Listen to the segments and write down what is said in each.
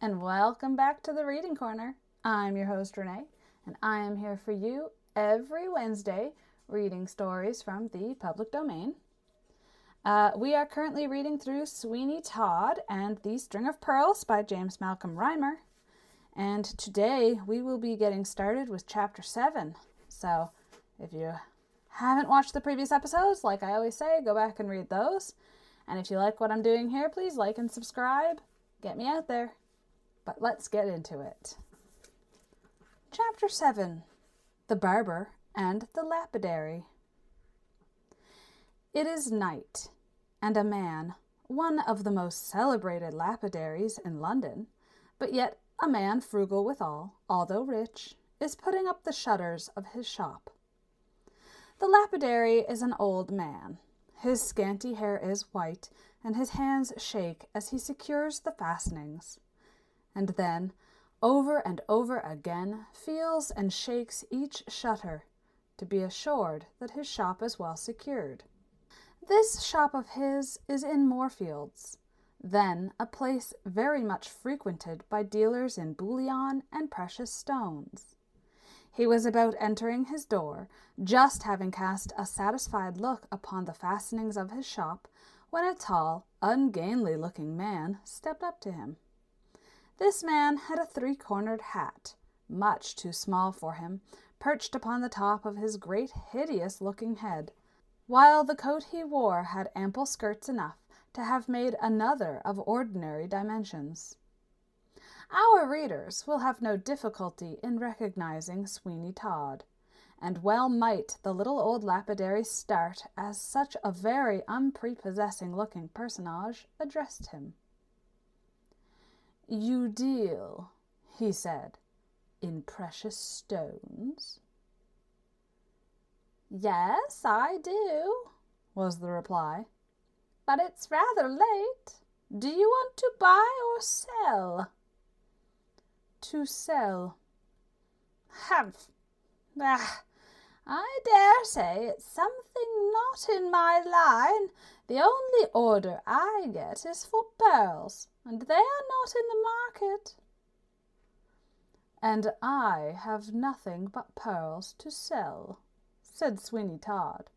and welcome back to the Reading Corner. I'm your host Renee, and I am here for you every Wednesday reading stories from the public domain. We are currently reading through Sweeny, Todd and the String of Pearls by James Malcolm Rymer, and today we will be getting started with Chapter 7. So if you haven't watched the previous episodes, like I always say, go back and read those. And if you like what I'm doing here, please like and subscribe. Get me out there. But let's get into it. Chapter 7. The Barber and the Lapidary. It is night, and a man, one of the most celebrated lapidaries in London, but yet a man frugal withal, although rich, is putting up the shutters of his shop. The lapidary is an old man. His scanty hair is white, and his hands shake as he secures the fastenings, and then, over and over again, feels and shakes each shutter, to be assured that his shop is well secured. This shop of his is in Moorfields, then a place very much frequented by dealers in bullion and precious stones. He was about entering his door, just having cast a satisfied look upon the fastenings of his shop, when a tall, ungainly-looking man stepped up to him. This man had a three-cornered hat, much too small for him, perched upon the top of his great hideous-looking head, while the coat he wore had ample skirts enough to have made another of ordinary dimensions. Our readers will have no difficulty in recognizing Sweeny Todd, and well might the little old lapidary start as such a very unprepossessing-looking personage addressed him. "You deal," he said, "in precious stones?" "Yes, I do," was the reply. "But it's rather late. Do you want to buy or sell?" "To sell." "Humph! I dare say it's something not in my line. The only order I get is for pearls, and they are not in the market." "And I have nothing but pearls to sell," said Sweeny Todd.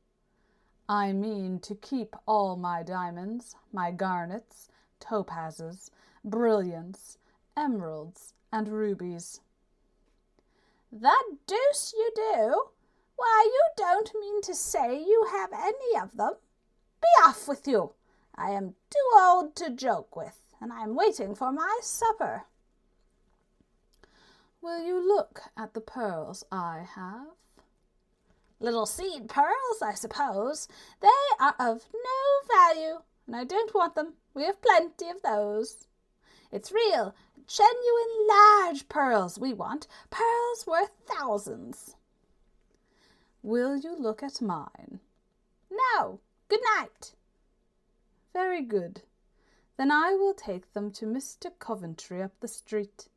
"I mean to keep all my diamonds, my garnets, topazes, brilliants, emeralds, and rubies." "The deuce you do! Why, you don't mean to say you have any of them? Be off with you! I am too old to joke with, and I am waiting for my supper." "Will you look at the pearls I have?" "Little seed pearls, I suppose. They are of no value, and I don't want them. We have plenty of those. It's real, genuine, large pearls we want, pearls worth thousands." "Will you look at mine?" "No. Good night." "Very good. Then I will take them to Mr. Coventry up the street.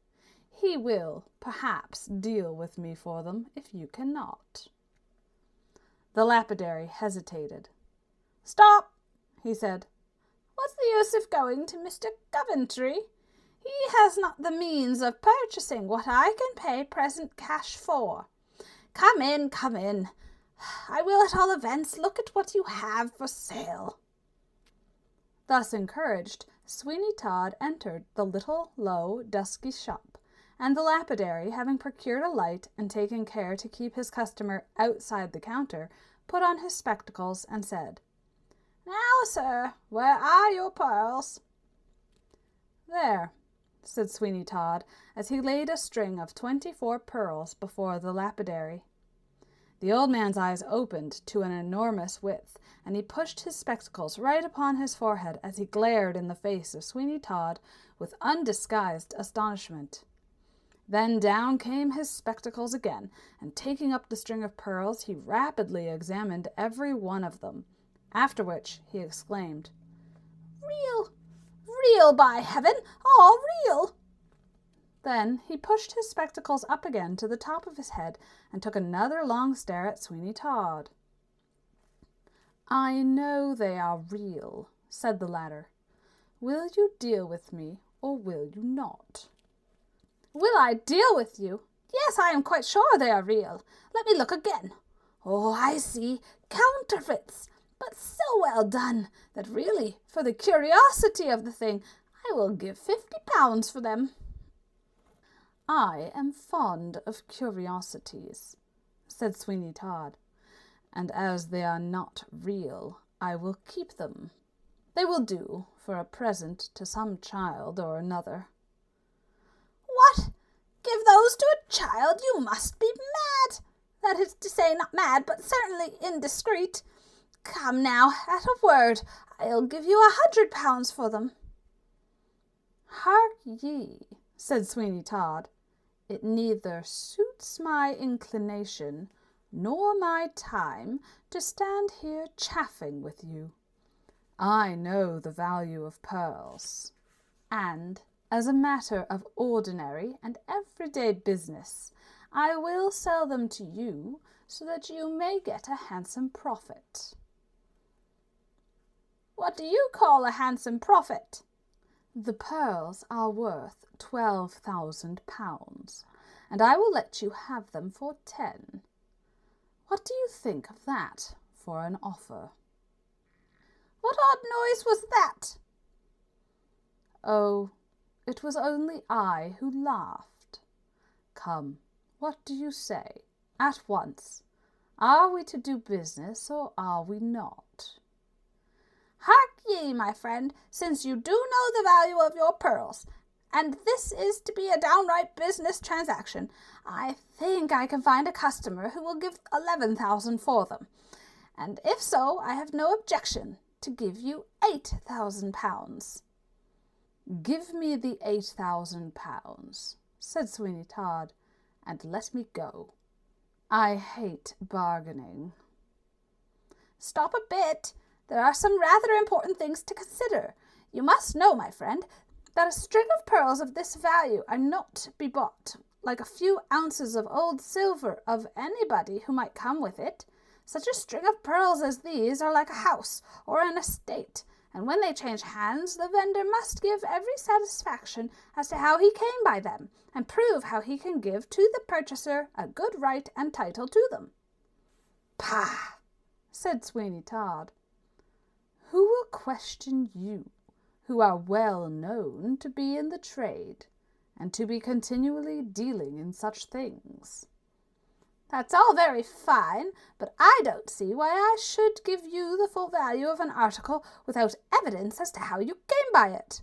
He will, perhaps, deal with me for them, if you cannot." The lapidary hesitated. "Stop," he said. "What's the use of going to Mr. Coventry? He has not the means of purchasing what I can pay present cash for. Come in, come in. I will at all events look at what you have for sale." Thus encouraged, Sweeny Todd entered the little, low, dusky shop, and the lapidary, having procured a light and taken care to keep his customer outside the counter, put on his spectacles and said, "Now, sir, where are your pearls?" "There," said Sweeny Todd, as he laid a string of 24 pearls before the lapidary. The old man's eyes opened to an enormous width, and he pushed his spectacles right upon his forehead as he glared in the face of Sweeny Todd with undisguised astonishment. Then down came his spectacles again, and taking up the string of pearls, he rapidly examined every one of them, after which he exclaimed, "Real! Real, by heaven! All real!" Then he pushed his spectacles up again to the top of his head and took another long stare at Sweeny Todd. "I know they are real," said the latter. "Will you deal with me, or will you not?" Will I deal with you? Yes, I am quite sure they are real. Let me look again. Oh, I see. Counterfeits. But so well done that really, for the curiosity of the thing, I will give £50 for them. I am fond of curiosities, said Sweeny Todd, and as they are not real, I will keep them. They will do for a present to some child or another. What? Give those to a child? You must be mad. That is to say, not mad, but certainly indiscreet. Come now, at a word, I'll give you £100 for them. Hark ye, said Sweeny Todd, it neither suits my inclination nor my time to stand here chaffing with you. I know the value of pearls, and as a matter of ordinary and everyday business, I will sell them to you so that you may get a handsome profit. What do you call a handsome profit? The pearls are worth £12,000, and I will let you have them for 10. What do you think of that for an offer? What odd noise was that? Oh, it was only I who laughed. Come, what do you say? At once. Are we to do business, or are we not? Hark ye, my friend, since you do know the value of your pearls, and this is to be a downright business transaction, I think I can find a customer who will give 11,000 for them, and if so, I have no objection to give you £8,000. Give me the £8,000, said Sweeny Todd, and let me go. I hate bargaining. Stop a bit. There are some rather important things to consider. You must know, my friend, that a string of pearls of this value are not to be bought like a few ounces of old silver of anybody who might come with it. Such a string of pearls as these are like a house or an estate, and when they change hands, the vendor must give every satisfaction as to how he came by them, and prove how he can give to the purchaser a good right and title to them. Pah! said Sweeny Todd. Who will question you, who are well known to be in the trade, and to be continually dealing in such things? That's all very fine, but I don't see why I should give you the full value of an article without evidence as to how you came by it.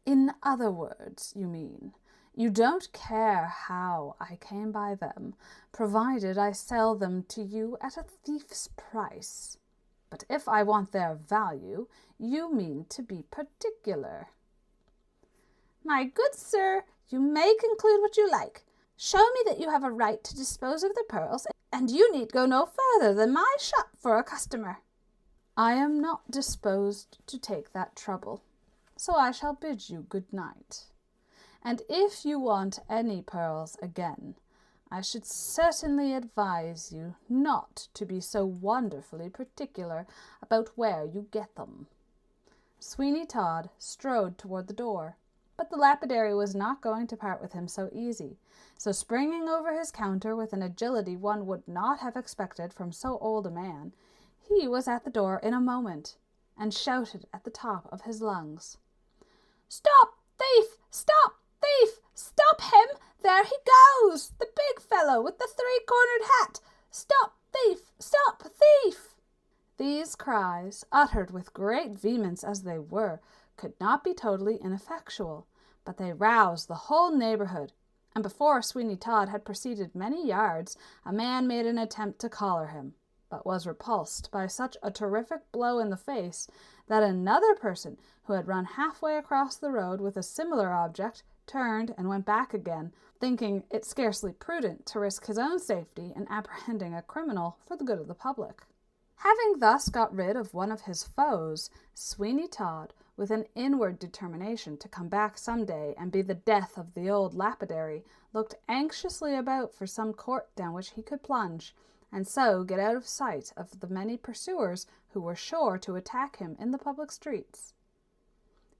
In other words, you mean, you don't care how I came by them, provided I sell them to you at a thief's price. But if I want their value, you mean to be particular. My good sir, you may conclude what you like. Show me that you have a right to dispose of the pearls, and you need go no further than my shop for a customer. I am not disposed to take that trouble, so I shall bid you good night. And if you want any pearls again, I should certainly advise you not to be so wonderfully particular about where you get them. Sweeny Todd strode toward the door, but the lapidary was not going to part with him so easy, so springing over his counter with an agility one would not have expected from so old a man, he was at the door in a moment, and shouted at the top of his lungs, "Stop, thief! Stop, thief! Stop him! There he goes! The big fellow with the three-cornered hat! Stop, thief! Stop, thief!" These cries, uttered with great vehemence as they were, could not be totally ineffectual, but they roused the whole neighborhood, and before Sweeny Todd had proceeded many yards, a man made an attempt to collar him, but was repulsed by such a terrific blow in the face that another person, who had run halfway across the road with a similar object, turned and went back again, thinking it scarcely prudent to risk his own safety in apprehending a criminal for the good of the public. Having thus got rid of one of his foes, Sweeny Todd, with an inward determination to come back some day and be the death of the old lapidary, looked anxiously about for some court down which he could plunge, and so get out of sight of the many pursuers who were sure to attack him in the public streets.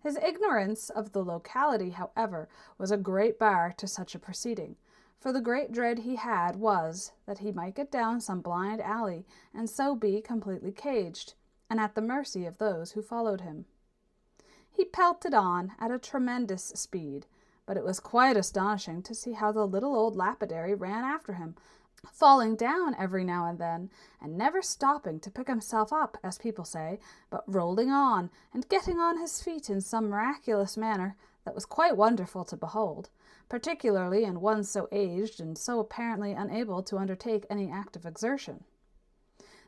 His ignorance of the locality, however, was a great bar to such a proceeding, for the great dread he had was that he might get down some blind alley and so be completely caged, and at the mercy of those who followed him. He pelted on at a tremendous speed, but it was quite astonishing to see how the little old lapidary ran after him, falling down every now and then, and never stopping to pick himself up, as people say, but rolling on and getting on his feet in some miraculous manner that was quite wonderful to behold, particularly in one so aged and so apparently unable to undertake any active exertion.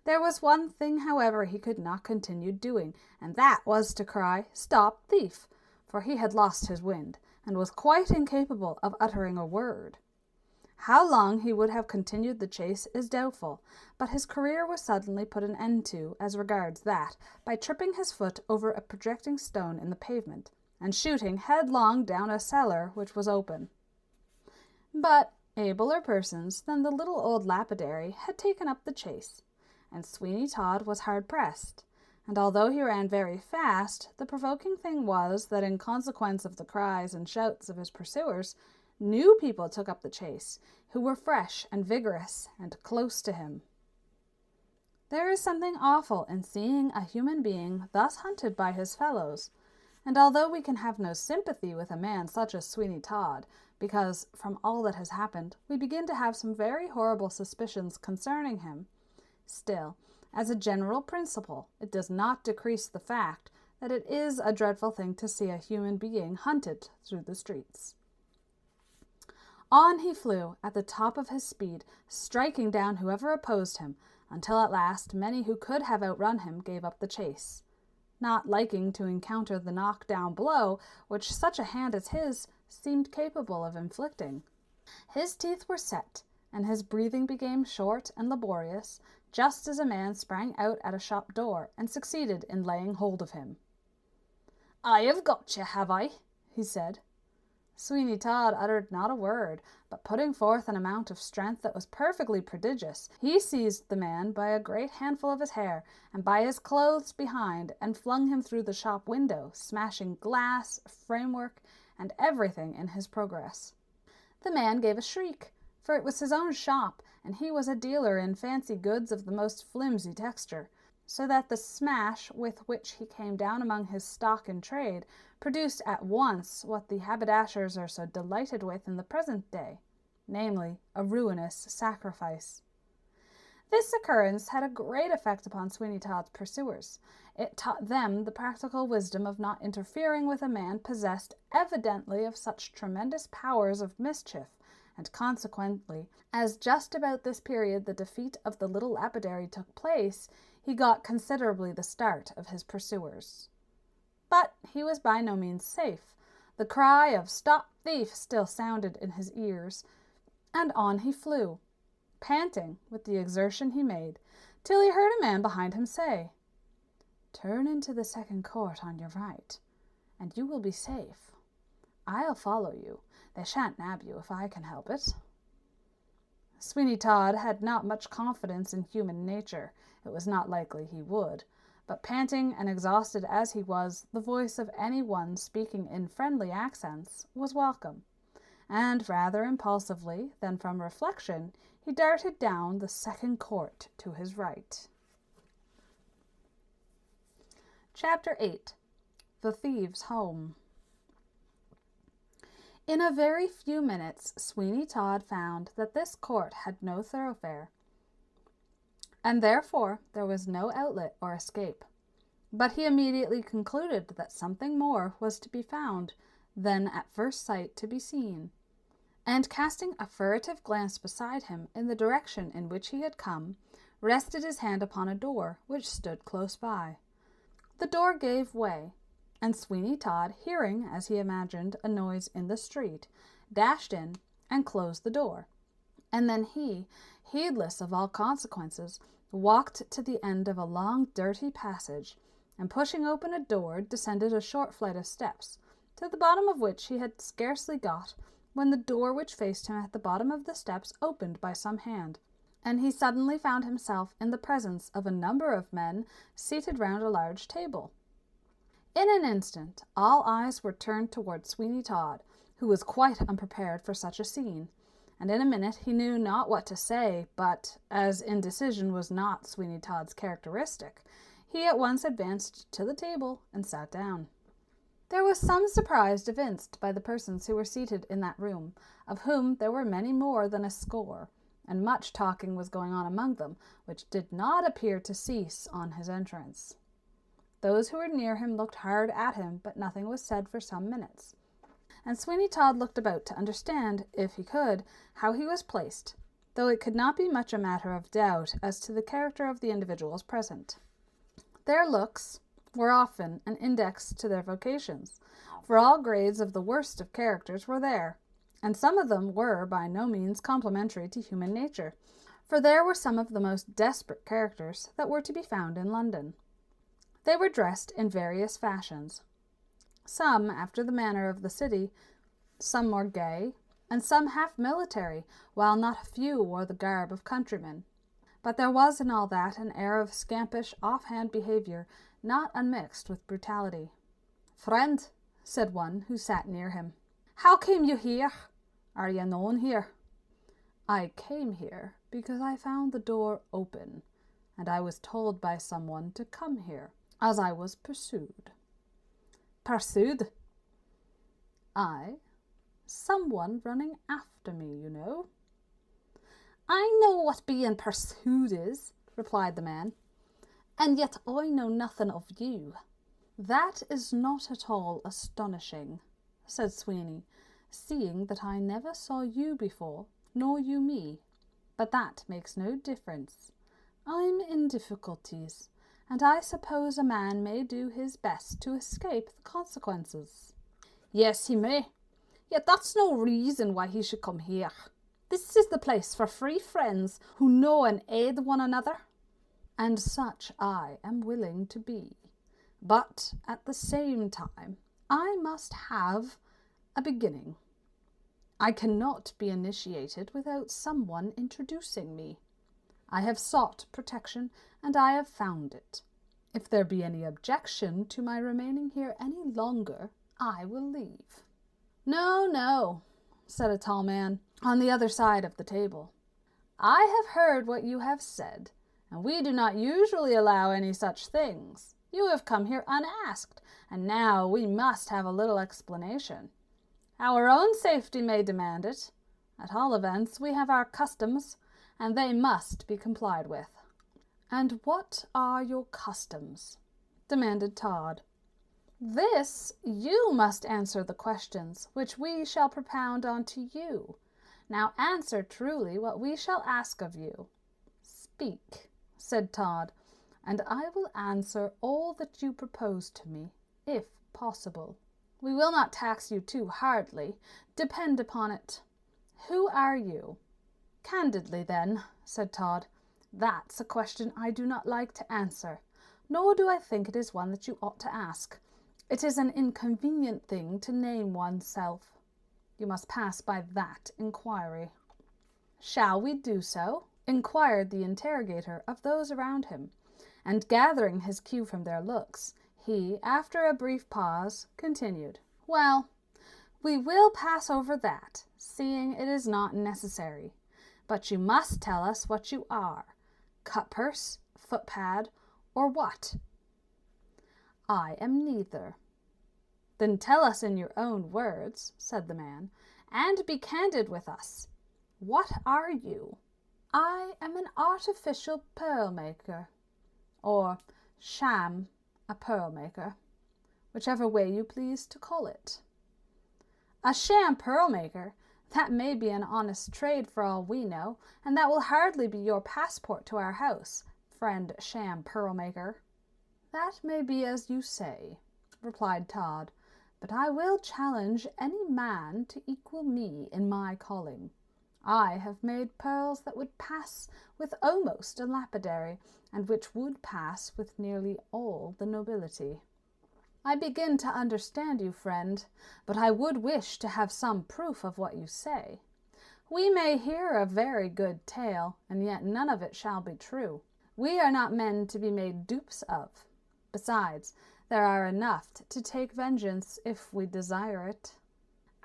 There was one thing, however, he could not continue doing, and that was to cry, "Stop, thief!" for he had lost his wind, and was quite incapable of uttering a word. How long he would have continued the chase is doubtful, but his career was suddenly put an end to, as regards that, by tripping his foot over a projecting stone in the pavement, and shooting headlong down a cellar which was open. But abler persons than the little old lapidary had taken up the chase, and Sweeny Todd was hard pressed, and although he ran very fast, the provoking thing was that in consequence of the cries and shouts of his pursuers, new people took up the chase, who were fresh and vigorous and close to him. There is something awful in seeing a human being thus hunted by his fellows, and although we can have no sympathy with a man such as Sweeny Todd, because from all that has happened we begin to have some very horrible suspicions concerning him, still, as a general principle, it does not decrease the fact that it is a dreadful thing to see a human being hunted through the streets. On he flew at the top of his speed, striking down whoever opposed him, until at last many who could have outrun him gave up the chase, not liking to encounter the knock-down blow which such a hand as his seemed capable of inflicting. His teeth were set, and his breathing became short and laborious, just as a man sprang out at a shop door and succeeded in laying hold of him. "I have got you, have I?" he said. Sweeny Todd uttered not a word, but putting forth an amount of strength that was perfectly prodigious, he seized the man by a great handful of his hair and by his clothes behind, and flung him through the shop window, smashing glass, framework, and everything in his progress. The man gave a shriek, for it was his own shop, and he was a dealer in fancy goods of the most flimsy texture, so that the smash with which he came down among his stock in trade produced at once what the haberdashers are so delighted with in the present day, namely, a ruinous sacrifice. This occurrence had a great effect upon Sweeny Todd's pursuers. It taught them the practical wisdom of not interfering with a man possessed evidently of such tremendous powers of mischief, and consequently, as just about this period the defeat of the little lapidary took place, he got considerably the start of his pursuers. But he was by no means safe. The cry of "Stop, thief!" still sounded in his ears, and on he flew, panting with the exertion he made, till he heard a man behind him say, "Turn into the second court on your right, and you will be safe. I'll follow you. They shan't nab you if I can help it." Sweeny Todd had not much confidence in human nature. It was not likely he would. But panting and exhausted as he was, the voice of any one speaking in friendly accents was welcome, and rather impulsively than from reflection, he darted down the second court to his right. Chapter 8. The Thieves' Home. In a very few minutes, Sweeny Todd found that this court had no thoroughfare, and therefore there was no outlet or escape. But he immediately concluded that something more was to be found than at first sight to be seen, and casting a furtive glance beside him in the direction in which he had come, rested his hand upon a door which stood close by. The door gave way, and Sweeny Todd, hearing, as he imagined, a noise in the street, dashed in and closed the door, and then he, heedless of all consequences, walked to the end of a long dirty passage, and pushing open a door, descended a short flight of steps, to the bottom of which he had scarcely got, when the door which faced him at the bottom of the steps opened by some hand, and he suddenly found himself in the presence of a number of men seated round a large table. In an instant, all eyes were turned toward Sweeny Todd, who was quite unprepared for such a scene, and in a minute he knew not what to say, but, as indecision was not Sweeny Todd's characteristic, he at once advanced to the table and sat down. There was some surprise evinced by the persons who were seated in that room, of whom there were many more than a score, and much talking was going on among them, which did not appear to cease on his entrance. Those who were near him looked hard at him, but nothing was said for some minutes, and Sweeny Todd looked about to understand, if he could, how he was placed, though it could not be much a matter of doubt as to the character of the individuals present. Their looks were often an index to their vocations, for all grades of the worst of characters were there, and some of them were by no means complimentary to human nature, for there were some of the most desperate characters that were to be found in London. They were dressed in various fashions, some after the manner of the city, some more gay, and some half military, while not a few wore the garb of countrymen. But there was in all that an air of scampish, off-hand behaviour, not unmixed with brutality. "Friend," said one who sat near him, "how came you here? Are you known here?" "I came here because I found the door open, and I was told by someone to come here, as I was pursued." "Pursued?" "Aye, someone running after me, you know." "I know what being pursued is," replied the man, "and yet I know nothing of you." "That is not at all astonishing," said Sweeny, "seeing that I never saw you before, nor you me. But that makes no difference. I'm in difficulties, and I suppose a man may do his best to escape the consequences." "Yes, he may. Yet that's no reason why he should come here. This is the place for free friends who know and aid one another." "And such I am willing to be. But at the same time, I must have a beginning. I cannot be initiated without someone introducing me. I have sought protection, and I have found it. If there be any objection to my remaining here any longer, I will leave." "No, no," said a tall man on the other side of the table. "I have heard what you have said, and we do not usually allow any such things. You have come here unasked, and now we must have a little explanation. Our own safety may demand it. At all events, we have our customs, and they must be complied with." "And what are your customs?" demanded Todd. "This you must answer the questions which we shall propound unto you. Now answer truly what we shall ask of you." "Speak," said Todd, "and I will answer all that you propose to me, if possible." "We will not tax you too hardly, depend upon it. Who are you?" "Candidly, then," said Todd, "that's a question I do not like to answer, nor do I think it is one that you ought to ask. It is an inconvenient thing to name oneself. You must pass by that inquiry." "Shall we do so?" inquired the interrogator of those around him, and gathering his cue from their looks, he, after a brief pause, continued, "Well, we will pass over that, seeing it is not necessary. But you must tell us what you are, cut-purse, footpad, or what?" "I am neither." "Then tell us in your own words," said the man, "and be candid with us. What are you?" "I am an artificial pearl-maker, or sham a pearl-maker, whichever way you please to call it." "A sham pearl-maker? That may be an honest trade for all we know, and that will hardly be your passport to our house, friend sham pearl-maker." "That may be as you say," replied Todd, "but I will challenge any man to equal me in my calling. I have made pearls that would pass with almost a lapidary, and which would pass with nearly all the nobility." "I begin to understand you, friend, but I would wish to have some proof of what you say. We may hear a very good tale, and yet none of it shall be true. We are not men to be made dupes of. Besides, There are enough to take vengeance if we desire it.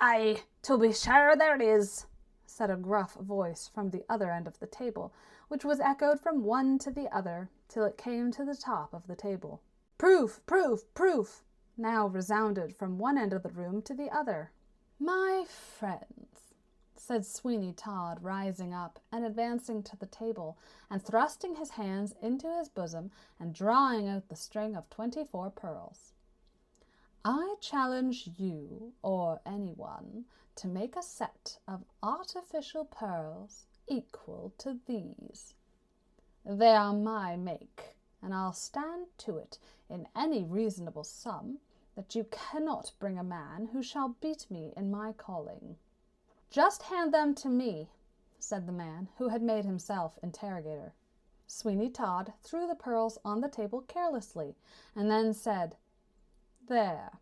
Aye, to be sure there is, said a gruff voice from the other end of the table, which was echoed from one to the other till it came to the top of the table. Proof, proof, proof, now resounded from one end of the room to the other. My friends, said Sweeny Todd, rising up and advancing to the table and thrusting his hands into his bosom and drawing out the string of 24 pearls. I challenge you or anyone to make a set of artificial pearls equal to these. They are my make, and I'll stand to it in any reasonable sum that you cannot bring a man who shall beat me in my calling. Just hand them to me, said the man who had made himself interrogator. Sweeny Todd threw the pearls on the table carelessly, and then said, There,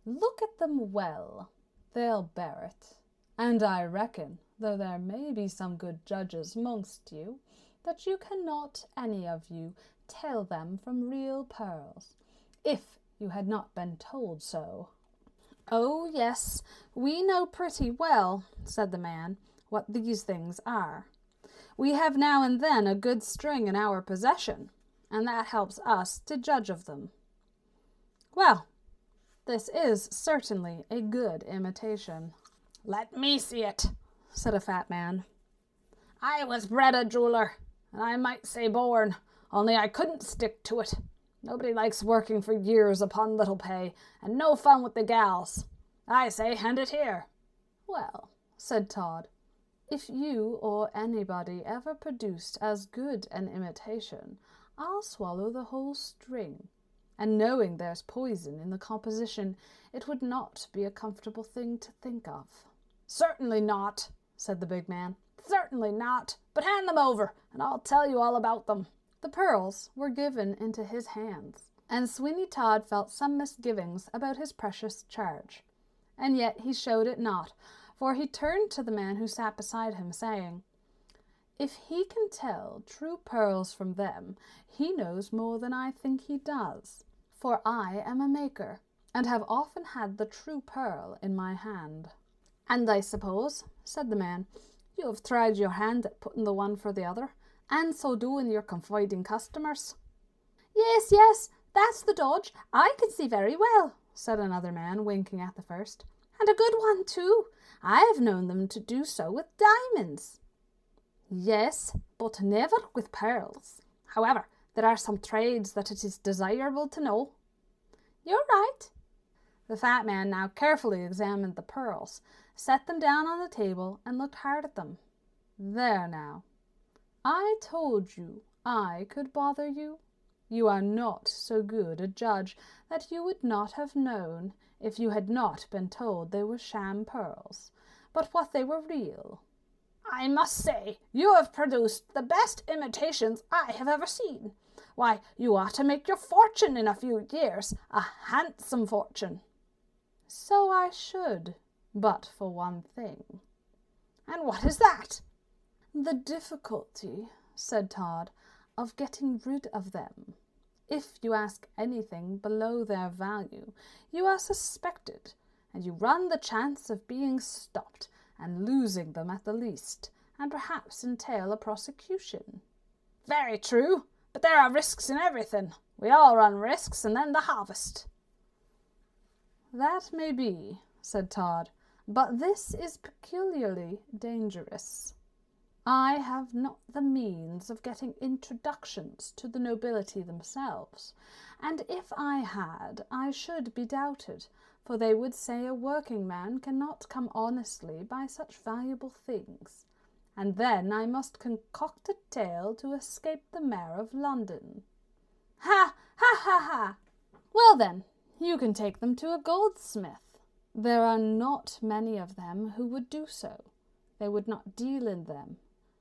look at them well. They'll bear it. And I reckon, though there may be some good judges mongst you, that you cannot any of you tell them from real pearls, if you had not been told so. Oh, yes, we know pretty well, said the man, what these things are. We have now and then a good string in our possession, and that helps us to judge of them. Well, this is certainly a good imitation. Let me see it, said a fat man. I was bred a jeweller, and I might say born, only I couldn't stick to it. Nobody likes working for years upon little pay, and no fun with the gals. I say, hand it here. Well, said Todd, if you or anybody ever produced as good an imitation, I'll swallow the whole string. And knowing there's poison in the composition, it would not be a comfortable thing to think of. Certainly not, said the big man. Certainly not, but hand them over, and I'll tell you all about them. The pearls were given into his hands, and Sweeny Todd felt some misgivings about his precious charge. And yet he showed it not, for he turned to the man who sat beside him, saying, If he can tell true pearls from them, he knows more than I think he does. For I am a maker, and have often had the true pearl in my hand. And I suppose, said the man, you have tried your hand at putting the one for the other, and so doing your confiding customers. Yes, yes, that's the dodge. I can see very well, said another man, winking at the first. And a good one, too. I have known them to do so with diamonds. Yes, but never with pearls. However, there are some trades that it is desirable to know. You're right. The fat man now carefully examined the pearls, set them down on the table, and looked hard at them. There now. I told you I could bother you. You are not so good a judge that you would not have known, if you had not been told they were sham pearls, but what they were real. I must say, you have produced the best imitations I have ever seen. Why, you ought to make your fortune in a few years, a handsome fortune. So I should, but for one thing. And what is that? The difficulty, said Todd, of getting rid of them. If you ask anything below their value, you are suspected, and you run the chance of being stopped and losing them at the least, and perhaps entail a prosecution. Very true, but there are risks in everything. We all run risks, and then the harvest. That may be, said Todd, but this is peculiarly dangerous. I have not the means of getting introductions to the nobility themselves, and if I had, I should be doubted, for they would say a working man cannot come honestly by such valuable things, and then I must concoct a tale to escape the mayor of London. Ha, ha, ha, ha! Well then, you can take them to a goldsmith. There are not many of them who would do so. They would not deal in them.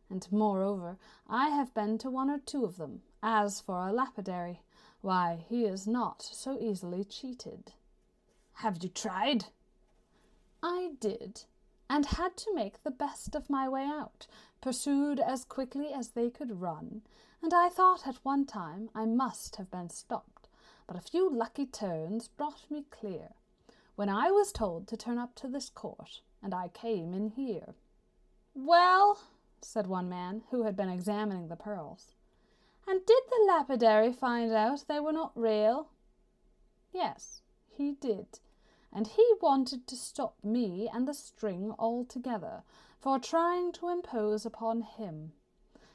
And moreover, I have been to one or two of them. As for a lapidary, why, he is not so easily cheated. Have you tried? I did, and had to make the best of my way out, pursued as quickly as they could run, and I thought at one time I must have been stopped, but a few lucky turns brought me clear, when I was told to turn up to this court, and I came in here." "Well," said one man, who had been examining the pearls, "and did the lapidary find out they were not real?" "Yes, he did, and he wanted to stop me and the string altogether for trying to impose upon him.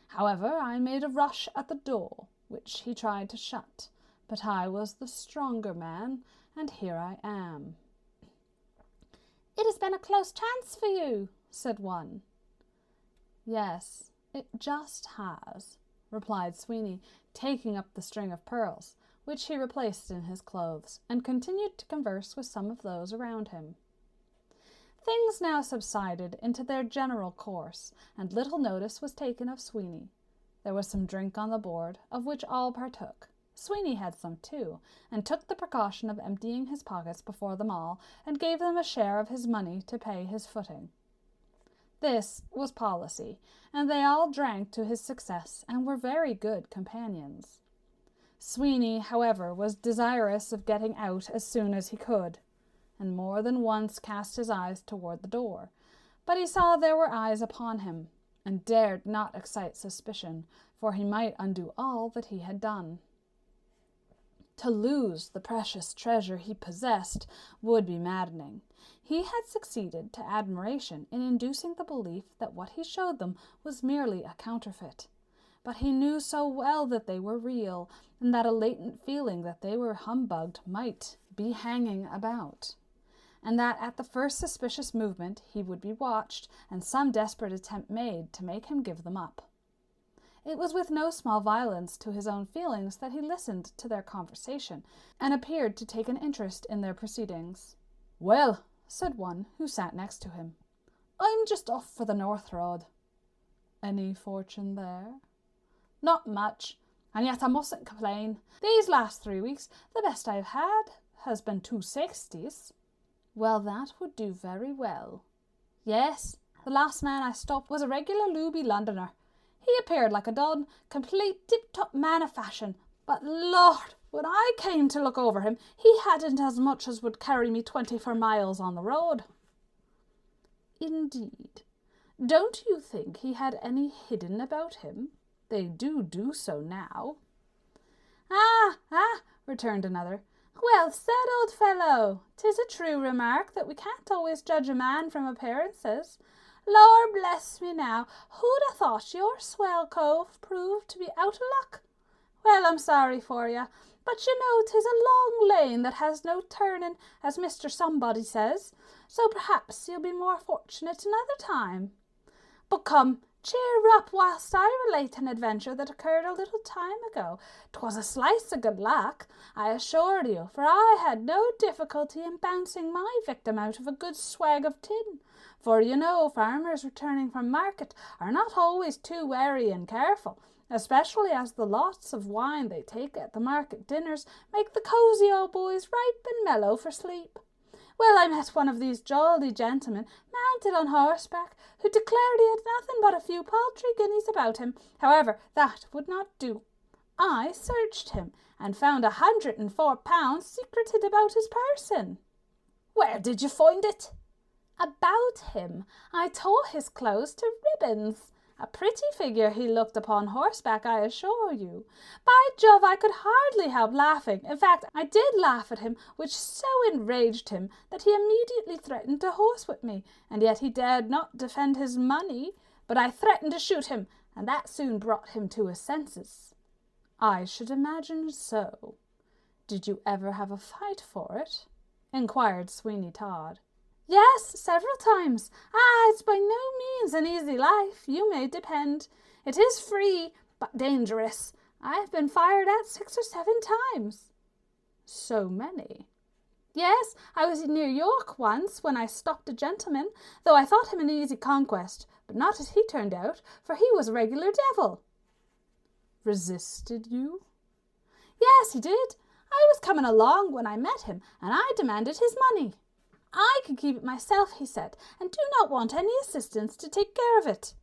However, I made a rush at the door, which he tried to shut, but I was the stronger man, and here I am." "It has been a close chance for you," said one. "Yes, it just has," replied Sweeny, taking up the string of pearls, which he replaced in his clothes, and continued to converse with some of those around him. Things now subsided into their general course, and little notice was taken of Sweeny. There was some drink on the board, of which all partook. Sweeny had some too, and took the precaution of emptying his pockets before them all, and gave them a share of his money to pay his footing. This was policy, and they all drank to his success, and were very good companions. Sweeny, however, was desirous of getting out as soon as he could, and more than once cast his eyes toward the door, but he saw there were eyes upon him, and dared not excite suspicion, for he might undo all that he had done. To lose the precious treasure he possessed would be maddening. He had succeeded to admiration in inducing the belief that what he showed them was merely a counterfeit, but he knew so well that they were real, and that a latent feeling that they were humbugged might be hanging about, and that at the first suspicious movement he would be watched, and some desperate attempt made to make him give them up. It was with no small violence to his own feelings that he listened to their conversation, and appeared to take an interest in their proceedings. "Well," said one who sat next to him, "I'm just off for the North Road." "Any fortune there?" "Not much, and yet I mustn't complain. These last 3 weeks, the best I've had has been 260s. "Well, that would do very well." "Yes, the last man I stopped was a regular looby Londoner. He appeared like a done, complete tip-top man of fashion, but Lord, when I came to look over him, he hadn't as much as would carry me 24 miles on the road." "Indeed. Don't you think he had any hidden about him? They do so now." Ah, returned another. "Well said, old fellow. 'Tis a true remark that we can't always judge a man from appearances. Lord bless me now, who'd ha' thought your swell cove proved to be out of luck? Well, I'm sorry for you, but you know 'tis a long lane that has no turning, as Mr. Somebody says, so perhaps you'll be more fortunate another time. But come, cheer up whilst I relate an adventure that occurred a little time ago. 'Twas a slice of good luck, I assure you, for I had no difficulty in bouncing my victim out of a good swag of tin. For you know, farmers returning from market are not always too wary and careful, especially as the lots of wine they take at the market dinners make the cosy old boys ripe and mellow for sleep. Well, I met one of these jolly gentlemen, mounted on horseback, who declared he had nothing but a few paltry guineas about him. However, that would not do. I searched him, and found £104 secreted about his person." "Where did you find it?" "About him. I tore his clothes to ribbons. A pretty figure he looked upon horseback, I assure you. By Jove, I could hardly help laughing. In fact, I did laugh at him, which so enraged him that he immediately threatened to horsewhip me, and yet he dared not defend his money. But I threatened to shoot him, and that soon brought him to his senses." "I should imagine so. Did you ever have a fight for it?" inquired Sweeny Todd. "Yes, several times. It's by no means an easy life, you may depend. It is free, but dangerous. I've been fired at 6 or 7 times. "So many?" "Yes, I was near York once when I stopped a gentleman, though I thought him an easy conquest, but not as he turned out, for he was a regular devil." "Resisted you?" "Yes, he did. I was coming along when I met him, and I demanded his money. I can keep it myself, he said, and do not want any assistance to take care of it.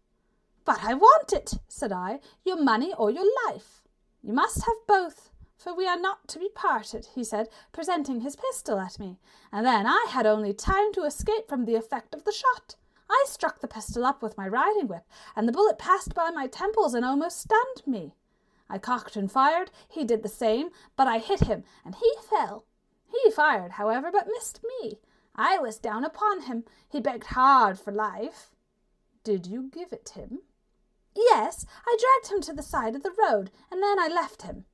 'But I want it,' said I, 'your money or your life.' 'You must have both. for we are not to be parted," he said, presenting his pistol at me, and then I had only time to escape from the effect of the shot. I struck the pistol up with my riding whip, and the bullet passed by my temples and almost stunned me. I cocked and fired, he did the same, but I hit him, and he fell. He fired, however, but missed me. I was down upon him. He begged hard for life. "Did you give it him?" "Yes, I dragged him to the side of the road, and then I left him.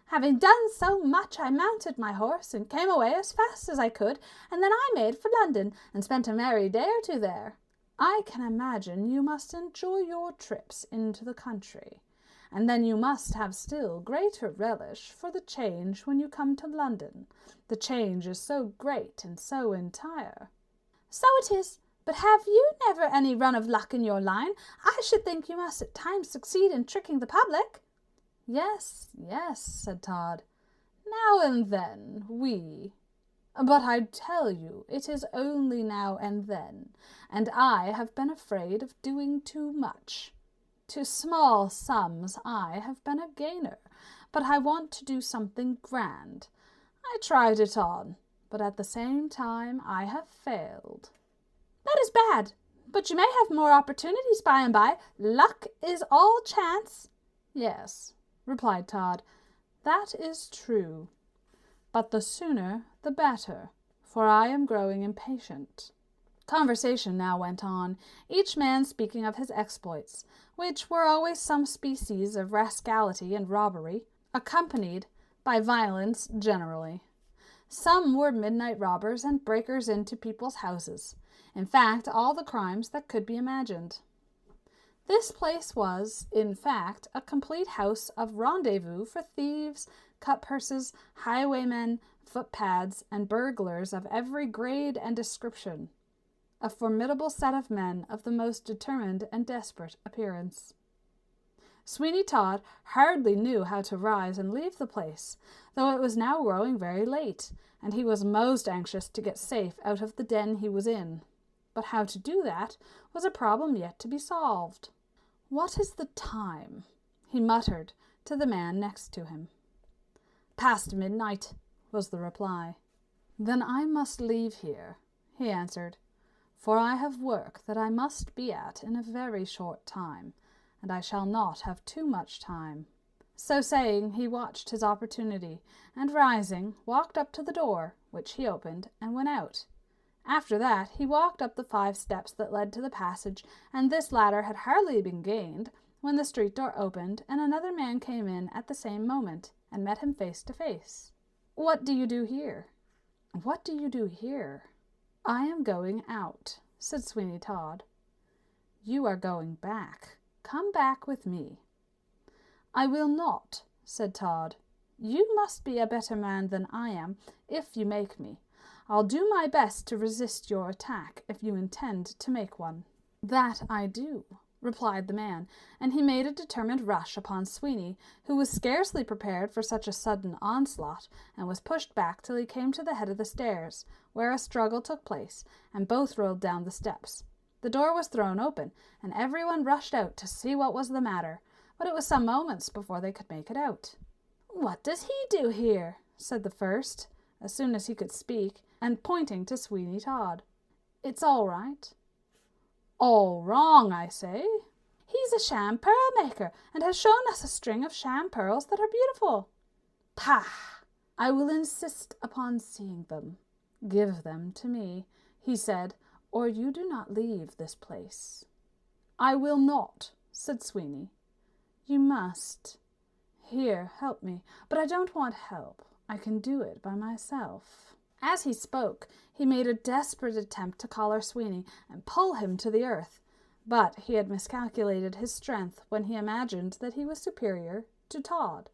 Having done so much, I mounted my horse and came away as fast as I could, and then I made for London and spent a merry day or two there." "I can imagine you must enjoy your trips into the country, and then you must have still greater relish for the change when you come to London. The change is so great and so entire." "So it is. But have you never any run of luck in your line? I should think you must at times succeed in tricking the public." Yes, said Todd. "Now and then, But I tell you, it is only now and then, and I have been afraid of doing too much. To small sums I have been a gainer, but I want to do something grand. I tried it on, but at the same time I have failed." "That is bad, but you may have more opportunities by and by. Luck is all chance." "Yes," replied Todd, "that is true. But the sooner the better, for I am growing impatient." Conversation now went on, each man speaking of his exploits, which were always some species of rascality and robbery, accompanied by violence generally. Some were midnight robbers and breakers into people's houses. In fact, all the crimes that could be imagined. This place was, in fact, a complete house of rendezvous for thieves, cut-purses, highwaymen, footpads, and burglars of every grade and description. A formidable set of men of the most determined and desperate appearance. Sweeny Todd hardly knew how to rise and leave the place, though it was now growing very late, and he was most anxious to get safe out of the den he was in. But how to do that was a problem yet to be solved. "What is the time?" he muttered to the man next to him. "Past midnight," was the reply. "Then I must leave here," he answered, "for I have work that I must be at in a very short time, and I shall not have too much time." So saying, he watched his opportunity, and rising, walked up to the door, which he opened, and went out. After that, he walked up the 5 steps that led to the passage, and this ladder had hardly been gained when the street door opened, and another man came in at the same moment, and met him face to face. "What do you do here?" "What do you do here?" "I am going out," said Sweeny Todd. "You are going back. Come back with me." "I will not," said Todd. "You must be a better man than I am, if you make me. I'll do my best to resist your attack, if you intend to make one." "That I do," replied the man, and he made a determined rush upon Sweeny, who was scarcely prepared for such a sudden onslaught, and was pushed back till he came to the head of the stairs, where a struggle took place, and both rolled down the steps. The door was thrown open, and everyone rushed out to see what was the matter, but it was some moments before they could make it out. "What does he do here?" said the first, as soon as he could speak, and pointing to Sweeny Todd. "It's all right." "All wrong, I say." "He's a sham pearl maker, and has shown us a string of sham pearls that are beautiful." "Pah! I will insist upon seeing them. Give them to me," he said, "or you do not leave this place." "I will not," said Sweeny. "You must. Here, help me. But I don't want help. I can do it by myself." As he spoke, he made a desperate attempt to collar Sweeny and pull him to the earth, but he had miscalculated his strength when he imagined that he was superior to Todd,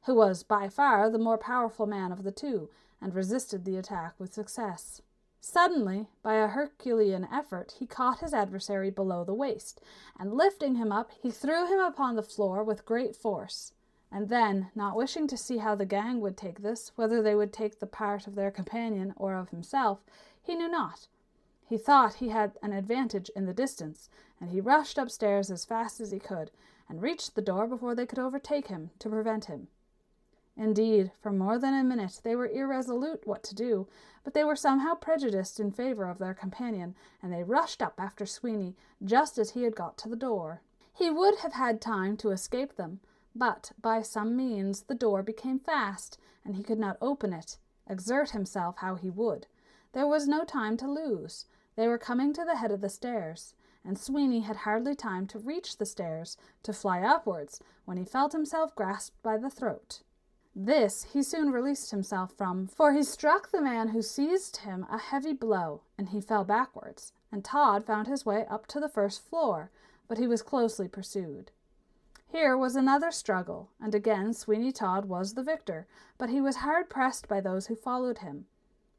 who was by far the more powerful man of the two, and resisted the attack with success. Suddenly, by a Herculean effort, he caught his adversary below the waist, and lifting him up, he threw him upon the floor with great force. And then, not wishing to see how the gang would take this, whether they would take the part of their companion or of himself, he knew not. He thought he had an advantage in the distance, and he rushed upstairs as fast as he could, and reached the door before they could overtake him to prevent him. Indeed, for more than a minute they were irresolute what to do, but they were somehow prejudiced in favour of their companion, and they rushed up after Sweeny just as he had got to the door. He would have had time to escape them, but by some means the door became fast, and he could not open it, exert himself how he would. There was no time to lose. They were coming to the head of the stairs, and Sweeny had hardly time to reach the stairs to fly upwards when he felt himself grasped by the throat. This he soon released himself from, for he struck the man who seized him a heavy blow, and he fell backwards, and Todd found his way up to the first floor, but he was closely pursued. Here was another struggle, and again Sweeny Todd was the victor, but he was hard pressed by those who followed him.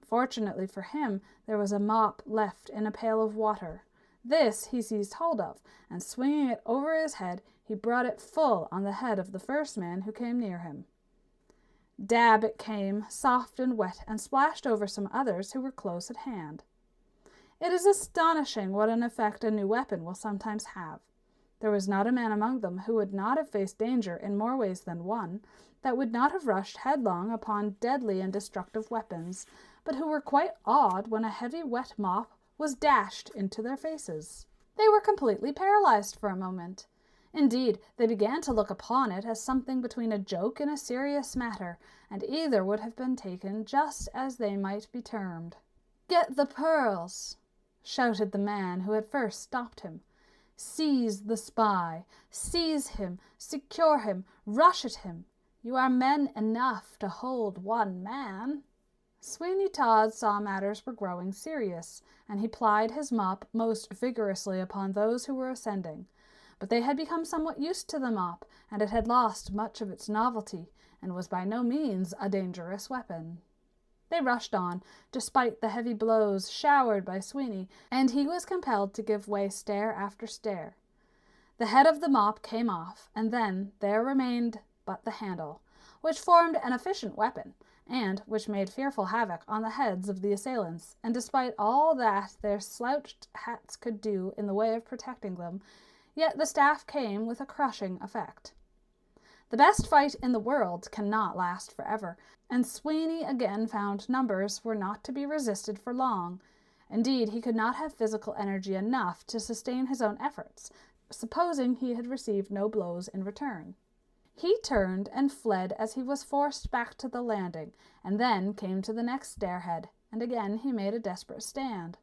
Fortunately for him, there was a mop left in a pail of water. This he seized hold of, and swinging it over his head, he brought it full on the head of the first man who came near him. Dab it came, soft and wet, and splashed over some others who were close at hand. It is astonishing what an effect a new weapon will sometimes have. There was not a man among them who would not have faced danger in more ways than one, that would not have rushed headlong upon deadly and destructive weapons, but who were quite awed when a heavy wet mop was dashed into their faces. They were completely paralyzed for a moment. Indeed, they began to look upon it as something between a joke and a serious matter, and either would have been taken just as they might be termed. "Get the pearls!" shouted the man who had first stopped him. "Seize the spy! Seize him! Secure him! Rush at him! You are men enough to hold one man." Sweeny Todd saw matters were growing serious, and he plied his mop most vigorously upon those who were ascending. But they had become somewhat used to the mop, and it had lost much of its novelty, and was by no means a dangerous weapon. They rushed on, despite the heavy blows showered by Sweeny, and he was compelled to give way stair after stair. The head of the mop came off, and then there remained but the handle, which formed an efficient weapon, and which made fearful havoc on the heads of the assailants, and despite all that their slouched hats could do in the way of protecting them, yet the staff came with a crushing effect. The best fight in the world cannot last forever, and Sweeny again found numbers were not to be resisted for long. Indeed, he could not have physical energy enough to sustain his own efforts, supposing he had received no blows in return. He turned and fled as he was forced back to the landing, and then came to the next stairhead, and again he made a desperate stand.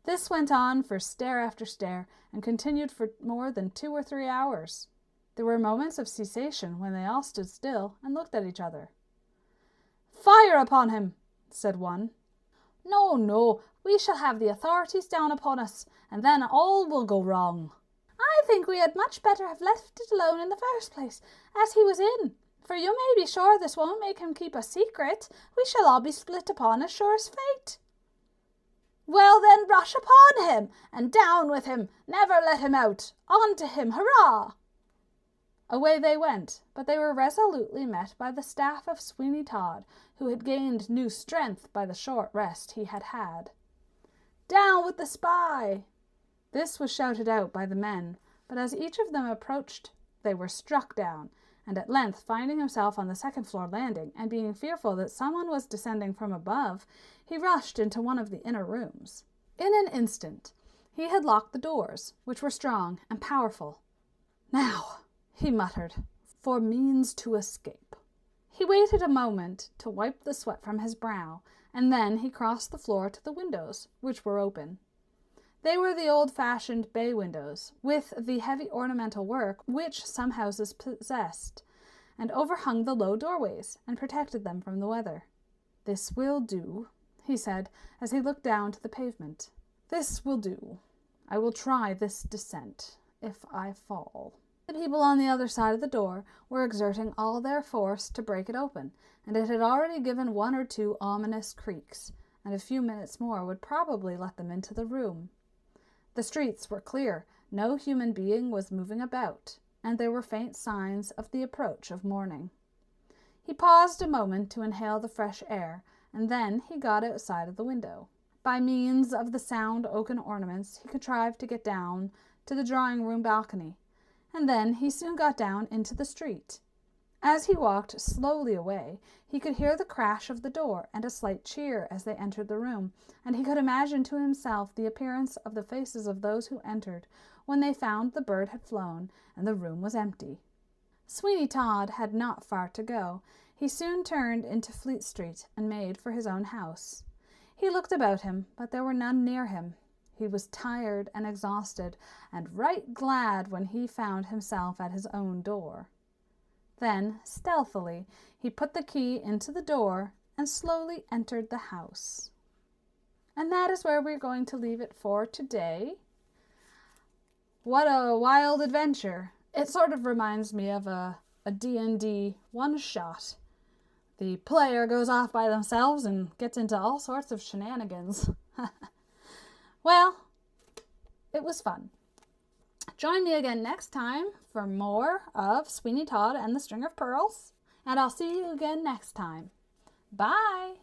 This went on for stair after stair, and continued for more than 2 or 3 hours. There were moments of cessation when they all stood still and looked at each other. "Fire upon him!" said one. "No, no, we shall have the authorities down upon us, and then all will go wrong." "I think we had much better have left it alone in the first place, as he was in, for you may be sure this won't make him keep a secret. We shall all be split upon as sure as fate." "Well, then, rush upon him, and down with him. Never let him out. On to him, hurrah!" Away they went, but they were resolutely met by the staff of Sweeny Todd, who had gained new strength by the short rest he had had. "Down with the spy!" This was shouted out by the men, but as each of them approached they were struck down, and at length, finding himself on the second-floor landing, and being fearful that someone was descending from above, he rushed into one of the inner rooms. In an instant he had locked the doors, which were strong and powerful. "Now," he muttered, "for means to escape." He waited a moment to wipe the sweat from his brow, and then he crossed the floor to the windows, which were open. They were the old-fashioned bay windows, with the heavy ornamental work which some houses possessed, and overhung the low doorways, and protected them from the weather. "This will do," he said, as he looked down to the pavement. "This will do. I will try this descent, if I fall." The people on the other side of the door were exerting all their force to break it open, and it had already given 1 or 2 ominous creaks, and a few minutes more would probably let them into the room. The streets were clear, no human being was moving about, and there were faint signs of the approach of morning. He paused a moment to inhale the fresh air, and then he got outside of the window. By means of the sound oaken ornaments he contrived to get down to the drawing-room balcony, and then he soon got down into the street. As he walked slowly away, he could hear the crash of the door and a slight cheer as they entered the room, and he could imagine to himself the appearance of the faces of those who entered when they found the bird had flown and the room was empty. Sweeny Todd had not far to go. He soon turned into Fleet Street and made for his own house. He looked about him, but there were none near him. He was tired and exhausted, and right glad when he found himself at his own door. Then, stealthily, he put the key into the door and slowly entered the house. And that is where we're going to leave it for today. What a wild adventure. It sort of reminds me of a D&D one-shot. The player goes off by themselves and gets into all sorts of shenanigans. Well, it was fun. Join me again next time for more of Sweeny Todd and the String of Pearls, and I'll see you again next time. Bye!